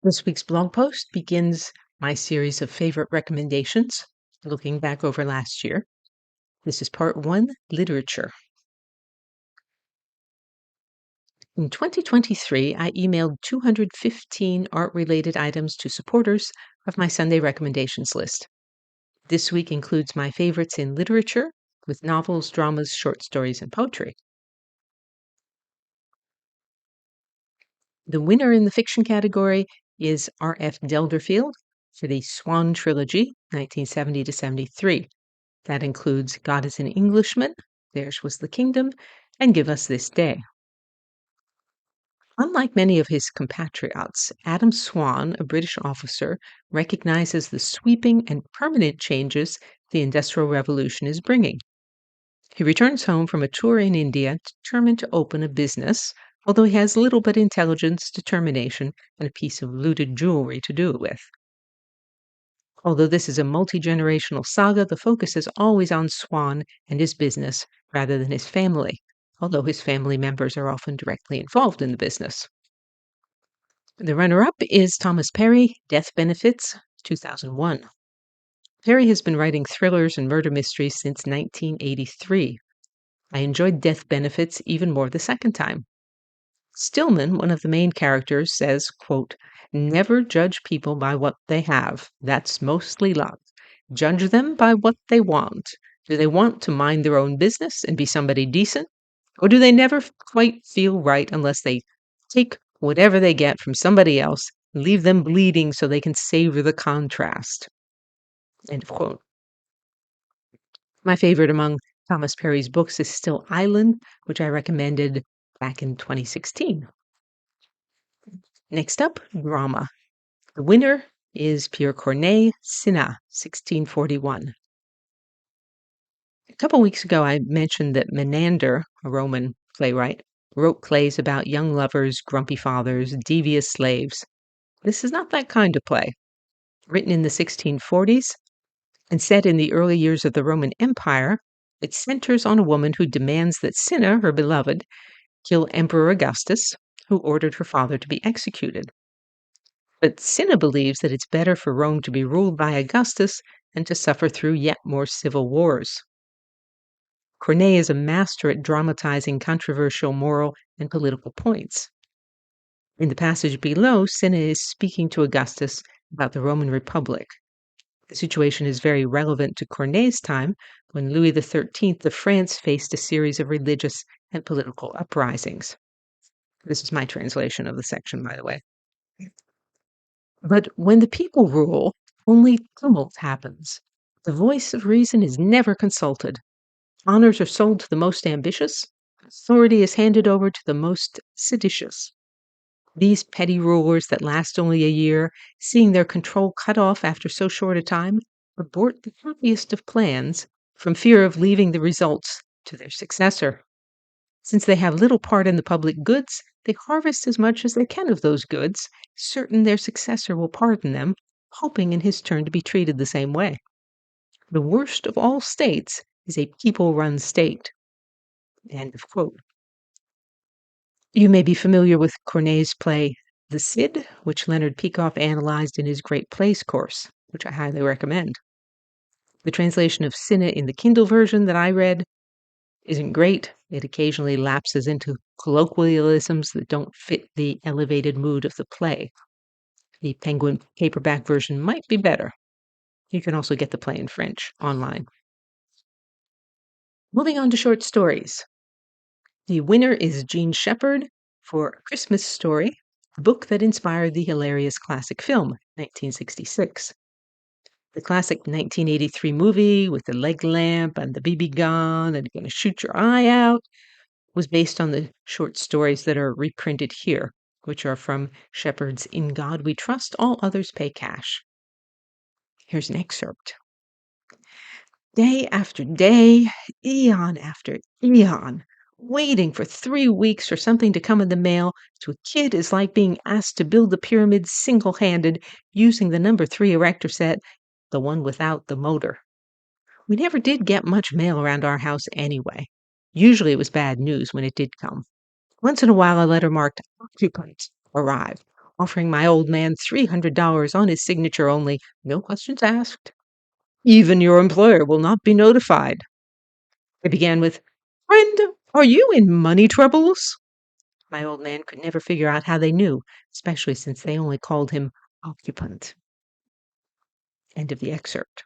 This week's blog post begins my series of favorite recommendations, looking back over last year. This is part one, literature. In 2023, I emailed 215 art-related items to supporters of my Sunday recommendations list. This week includes my favorites in literature, with novels, dramas, short stories, and poetry. The winner in the fiction category is R.F. Delderfield for the Swan Trilogy, 1970 to 73. That includes God is an Englishman, Theirs Was the Kingdom, and Give Us This Day. Unlike many of his compatriots, Adam Swan, a British officer, recognizes the sweeping and permanent changes the Industrial Revolution is bringing. He returns home from a tour in India determined to open a business, although he has little but intelligence, determination, and a piece of looted jewelry to do it with. Although this is a multi-generational saga, the focus is always on Swan and his business rather than his family, although his family members are often directly involved in the business. The runner-up is Thomas Perry, Death Benefits, 2001. Perry has been writing thrillers and murder mysteries since 1983. I enjoyed Death Benefits even more the second time. Stillman, one of the main characters, says, quote, "Never judge people by what they have. That's mostly love. Judge them by what they want. Do they want to mind their own business and be somebody decent? Or do they never quite feel right unless they take whatever they get from somebody else and leave them bleeding so they can savor the contrast?" End of quote. My favorite among Thomas Perry's books is still Island, which I recommended back in 2016. Next up, drama. The winner is Pierre Corneille, Cinna, 1641. A couple weeks ago, I mentioned that Menander, a Roman playwright, wrote plays about young lovers, grumpy fathers, devious slaves. This is not that kind of play. Written in the 1640s and set in the early years of the Roman Empire, it centers on a woman who demands that Cinna, her beloved, kill Emperor Augustus, who ordered her father to be executed. But Cinna believes that it's better for Rome to be ruled by Augustus than to suffer through yet more civil wars. Corneille is a master at dramatizing controversial moral and political points. In the passage below, Cinna is speaking to Augustus about the Roman Republic. The situation is very relevant to Corneille's time, when Louis XIII of France faced a series of religious and political uprisings. This is my translation of the section, by the way. But when the people rule, only tumult happens. The voice of reason is never consulted. Honors are sold to the most ambitious. Authority is handed over to the most seditious. These petty rulers that last only a year, seeing their control cut off after so short a time, abort the happiest of plans from fear of leaving the results to their successor. Since they have little part in the public goods, they harvest as much as they can of those goods, certain their successor will pardon them, hoping in his turn to be treated the same way. The worst of all states is a people-run state. End of quote. You may be familiar with Corneille's play The Cid, which Leonard Peikoff analyzed in his Great Plays course, which I highly recommend. The translation of Cinna in the Kindle version that I read isn't great. It occasionally lapses into colloquialisms that don't fit the elevated mood of the play. The Penguin paperback version might be better. You can also get the play in French online. Moving on to short stories. The winner is Jean Shepherd for A Christmas Story, the book that inspired the hilarious classic film, 1966. The classic 1983 movie with the leg lamp and the BB gun and gonna shoot your eye out was based on the short stories that are reprinted here, which are from Shepherd's In God We Trust, All Others Pay Cash. Here's an excerpt. Day after day, eon after eon, waiting for 3 weeks for something to come in the mail to a kid is like being asked to build the pyramid single-handed using the number 3 erector set, the one without the motor. We never did get much mail around our house anyway. Usually it was bad news when it did come. Once in a while a letter marked occupant arrived, offering my old man $300 on his signature only, no questions asked. Even your employer will not be notified. I began with, "Friend, are you in money troubles?" My old man could never figure out how they knew, especially since they only called him occupant. End of the excerpt.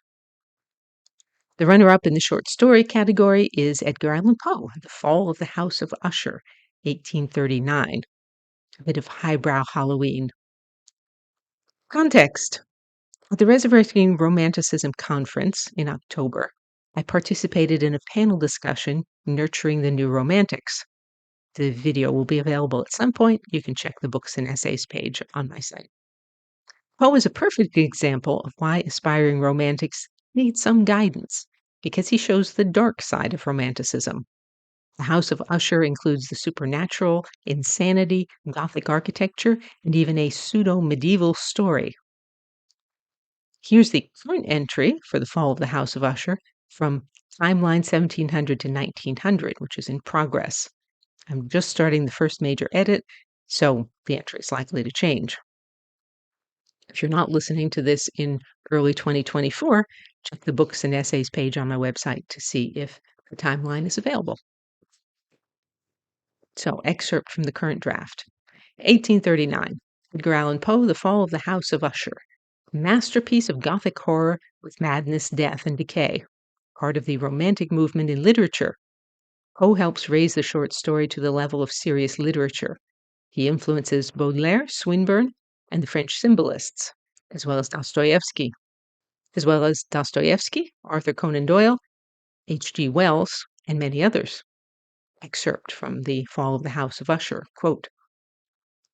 The runner-up in the short story category is Edgar Allan Poe, The Fall of the House of Usher, 1839. A bit of highbrow Halloween. Context. At the Resurrecting Romanticism Conference in October, I participated in a panel discussion, Nurturing the New Romantics. The video will be available at some point. You can check the books and essays page on my site. Poe is a perfect example of why aspiring romantics need some guidance, because he shows the dark side of romanticism. The House of Usher includes the supernatural, insanity, Gothic architecture, and even a pseudo-medieval story. Here's the current entry for The Fall of the House of Usher from Timeline 1700 to 1900, which is in progress. I'm just starting the first major edit, so the entry is likely to change. If you're not listening to this in early 2024, check the books and essays page on my website to see if the timeline is available. So, excerpt from the current draft. 1839. Edgar Allan Poe, The Fall of the House of Usher. Masterpiece of Gothic horror with madness, death, and decay. Part of the Romantic movement in literature. Poe helps raise the short story to the level of serious literature. He influences Baudelaire, Swinburne, and the French symbolists, as well as Dostoevsky, Arthur Conan Doyle, H.G. Wells, and many others. Excerpt from The Fall of the House of Usher, quote,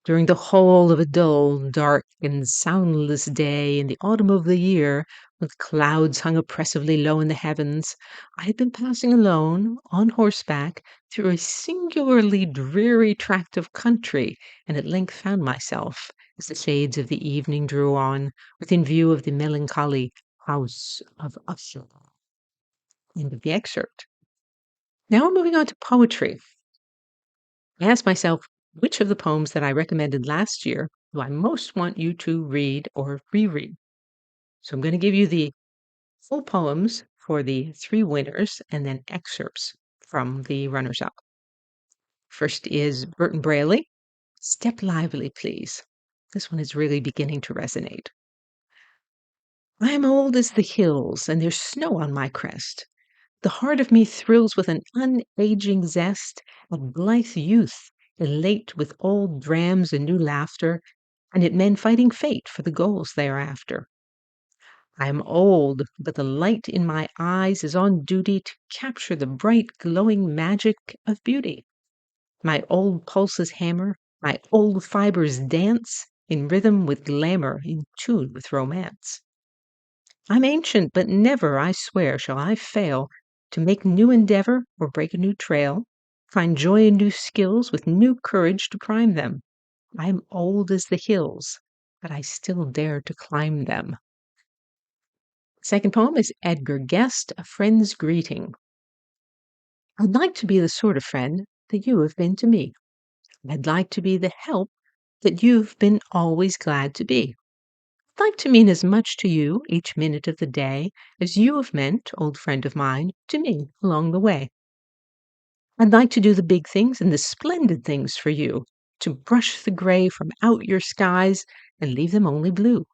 "During the whole of a dull, dark, and soundless day in the autumn of the year, when the clouds hung oppressively low in the heavens, I had been passing alone, on horseback, through a singularly dreary tract of country, and at length found myself, as the shades of the evening drew on, within view of the melancholy House of Usher." End of the excerpt. Now we're moving on to poetry. I asked myself, which of the poems that I recommended last year do I most want you to read or reread? So I'm going to give you the full poems for the three winners and then excerpts from the runners-up. First is Burton Braley, "Step Lively, Please." This one is really beginning to resonate. "I am old as the hills, and there's snow on my crest. The heart of me thrills with an unaging zest at blithe youth, elate with old drams and new laughter, and at men fighting fate for the goals they are after. I am old, but the light in my eyes is on duty to capture the bright, glowing magic of beauty. My old pulses hammer, my old fibers dance, in rhythm with glamour, in tune with romance. I'm ancient, but never, I swear, shall I fail to make new endeavor or break a new trail, find joy in new skills with new courage to prime them. I am old as the hills, but I still dare to climb them." Second poem is Edgar Guest, "A Friend's Greeting." "I'd like to be the sort of friend that you have been to me. I'd like to be the help that you've been always glad to be. I'd like to mean as much to you each minute of the day as you have meant, old friend of mine, to me along the way. I'd like to do the big things and the splendid things for you, to brush the gray from out your skies and leave them only blue.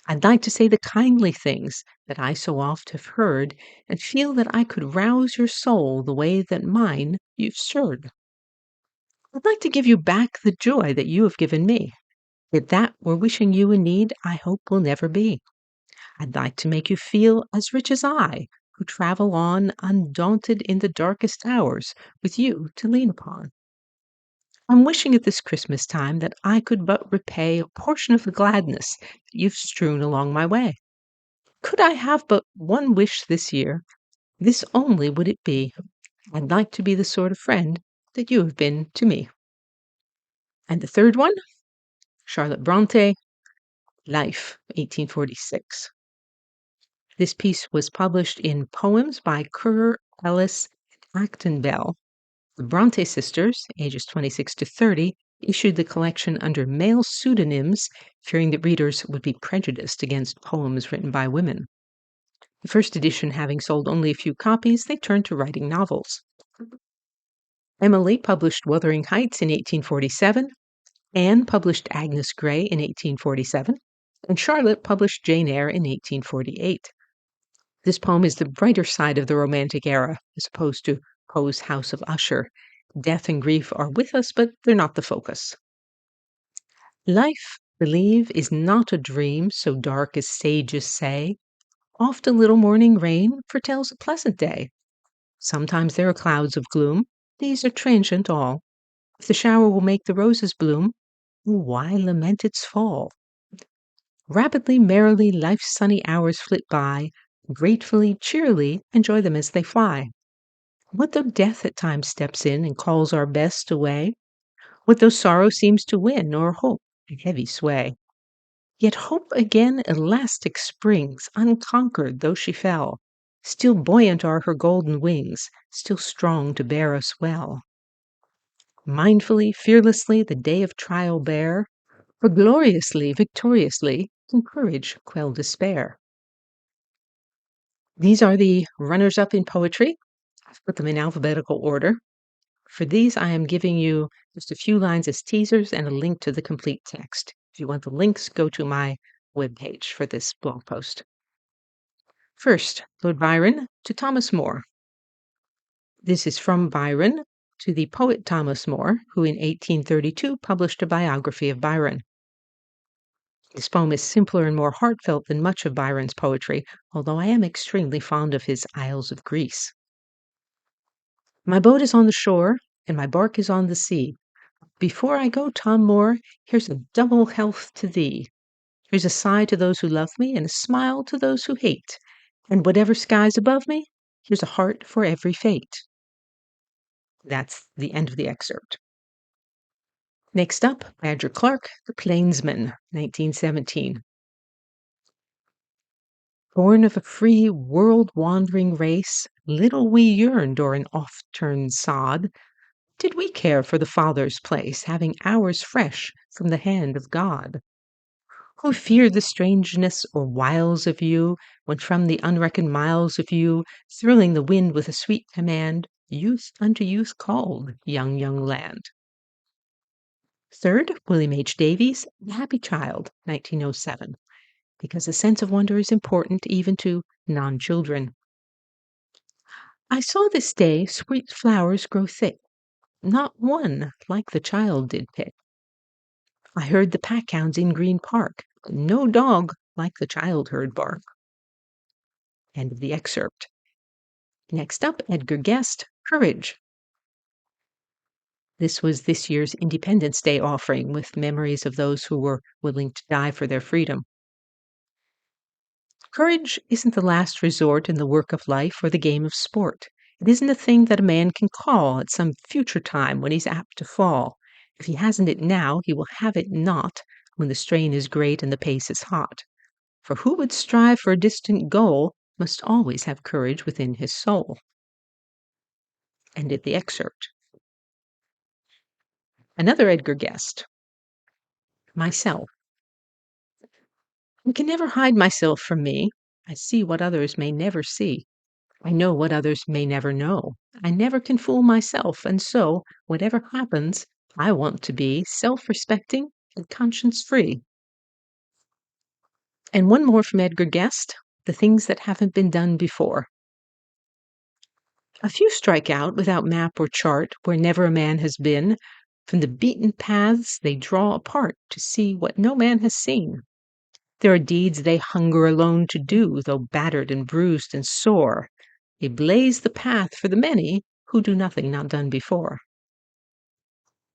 I'd like to say the kindly things that I so oft have heard, and feel that I could rouse your soul the way that mine you've stirred. I'd like to give you back the joy that you have given me, yet that we're wishing you in need I hope will never be. I'd like to make you feel as rich as I, who travel on undaunted in the darkest hours, with you to lean upon. I'm wishing at this Christmas time that I could but repay a portion of the gladness that you've strewn along my way. Could I have but one wish this year, this only would it be: I'd like to be the sort of friend that you have been to me." And the third one, Charlotte Brontë, Life, 1846. This piece was published in Poems by Currer, Ellis, and Acton Bell. The Brontë sisters, ages 26 to 30, issued the collection under male pseudonyms, fearing that readers would be prejudiced against poems written by women. The first edition having sold only a few copies, they turned to writing novels. Emily published Wuthering Heights in 1847, Anne published Agnes Grey in 1847, and Charlotte published Jane Eyre in 1848. This poem is the brighter side of the Romantic era, as opposed to Poe's House of Usher. Death and grief are with us, but they're not the focus. Life, believe, is not a dream so dark as sages say. Oft a little morning rain foretells a pleasant day. Sometimes there are clouds of gloom. These are transient all. If the shower will make the roses bloom, why lament its fall? Rapidly, merrily, life's sunny hours flit by. Gratefully, cheerily, enjoy them as they fly. What though death at times steps in and calls our best away? What though sorrow seems to win, or hope a heavy sway? Yet hope again elastic springs, unconquered though she fell. Still buoyant are her golden wings, still strong to bear us well. Mindfully, fearlessly, the day of trial bear, for gloriously, victoriously, can courage quell despair. These are the runners-up in poetry. I've put them in alphabetical order. For these, I am giving you just a few lines as teasers and a link to the complete text. If you want the links, go to my webpage for this blog post. First, Lord Byron to Thomas Moore. This is from Byron to the poet Thomas Moore, who in 1832 published a biography of Byron. This poem is simpler and more heartfelt than much of Byron's poetry, although I am extremely fond of his Isles of Greece. My boat is on the shore, and my bark is on the sea. Before I go, Tom Moore, here's a double health to thee. Here's a sigh to those who love me, and a smile to those who hate. And whatever sky's above me, here's a heart for every fate. That's the end of the excerpt. Next up, Badger Clark, The Plainsman, 1917. Born of a free, world-wandering race, little we yearned o'er an oft-turned sod. Did we care for the Father's place, having ours fresh from the hand of God? Who feared the strangeness or wiles of you, when from the unreckoned miles of you, thrilling the wind with a sweet command, youth unto youth called, young, young land. Third, William H. Davies, The Happy Child, 1907, because a sense of wonder is important even to non-children. I saw this day sweet flowers grow thick, not one like the child did pick. I heard the pack-hounds in Green Park, no dog like the child heard bark. End of the excerpt. Next up, Edgar Guest, Courage. This was this year's Independence Day offering with memories of those who were willing to die for their freedom. Courage isn't the last resort in the work of life or the game of sport. It isn't a thing that a man can call at some future time when he's apt to fall. If he hasn't it now, he will have it not when the strain is great and the pace is hot. For who would strive for a distant goal must always have courage within his soul. Ended the excerpt. Another Edgar Guest. Myself. I can never hide myself from me. I see what others may never see. I know what others may never know. I never can fool myself, and so, whatever happens, I want to be self-respecting and conscience-free. And one more from Edgar Guest, The Things That Haven't Been Done Before. A few strike out without map or chart, where never a man has been. From the beaten paths they draw apart to see what no man has seen. There are deeds they hunger alone to do, though battered and bruised and sore. They blaze the path for the many who do nothing not done before.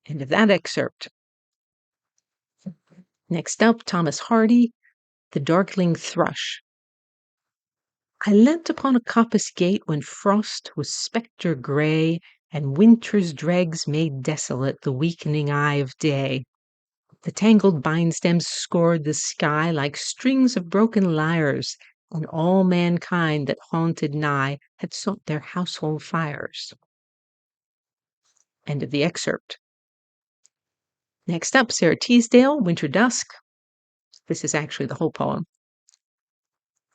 End of that excerpt. Next up, Thomas Hardy, The Darkling Thrush. I leant upon a coppice gate when frost was spectre gray, and winter's dregs made desolate the weakening eye of day. The tangled vine stems scored the sky like strings of broken lyres, and all mankind that haunted nigh had sought their household fires. End of the excerpt. Next up, Sarah Teasdale, Winter Dusk. This is actually the whole poem.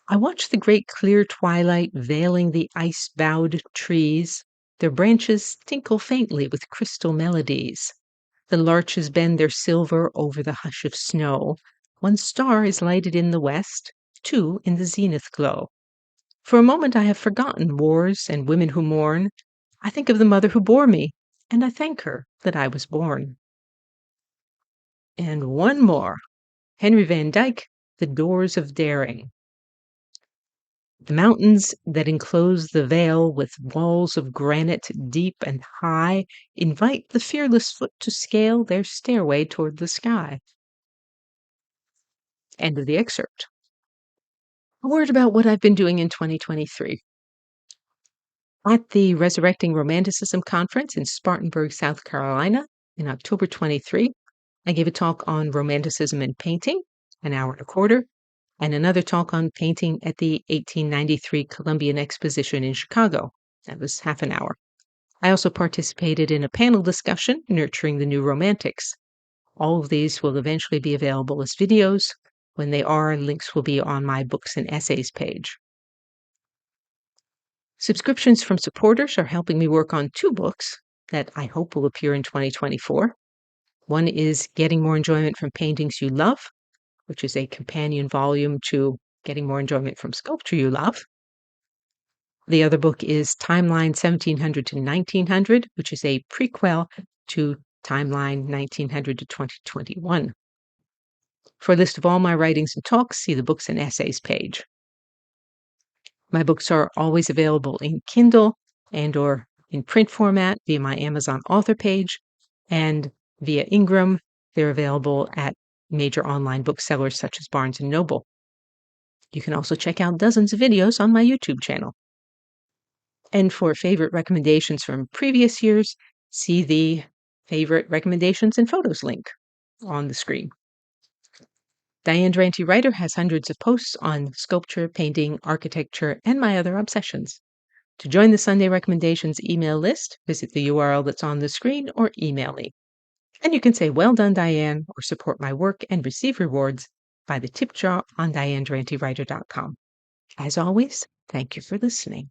I watch the great clear twilight veiling the ice-bowed trees. Their branches tinkle faintly with crystal melodies. The larches bend their silver over the hush of snow. One star is lighted in the west, two in the zenith glow. For a moment I have forgotten wars and women who mourn. I think of the mother who bore me, and I thank her that I was born. And one more. Henry Van Dyke, The Doors of Daring. The mountains that enclose the vale with walls of granite deep and high invite the fearless foot to scale their stairway toward the sky. End of the excerpt. A word about what I've been doing in 2023. At the Resurrecting Romanticism Conference in Spartanburg, South Carolina, in October 23, I gave a talk on romanticism in painting, an hour and a quarter, and another talk on painting at the 1893 Columbian Exposition in Chicago. That was half an hour. I also participated in a panel discussion, Nurturing the New Romantics. All of these will eventually be available as videos. When they are, links will be on my books and essays page. Subscriptions from supporters are helping me work on two books that I hope will appear in 2024. One is Getting More Enjoyment from Paintings You Love, which is a companion volume to Getting More Enjoyment from Sculpture You Love. The other book is Timeline 1700 to 1900, which is a prequel to Timeline 1900 to 2021. For a list of all my writings and talks, see the books and essays page. My books are always available in Kindle and or in print format via my Amazon author page, and via Ingram. They're available at major online booksellers such as Barnes & Noble. You can also check out dozens of videos on my YouTube channel. And for favorite recommendations from previous years, see the favorite recommendations and photos link on the screen. Diane Durante Writer has hundreds of posts on sculpture, painting, architecture, and my other obsessions. To join the Sunday Recommendations email list, visit the URL that's on the screen or email me. And you can say, "Well done, Diane," or support my work and receive rewards by the tip jar on DianeDuranteWriter.com. As always, thank you for listening.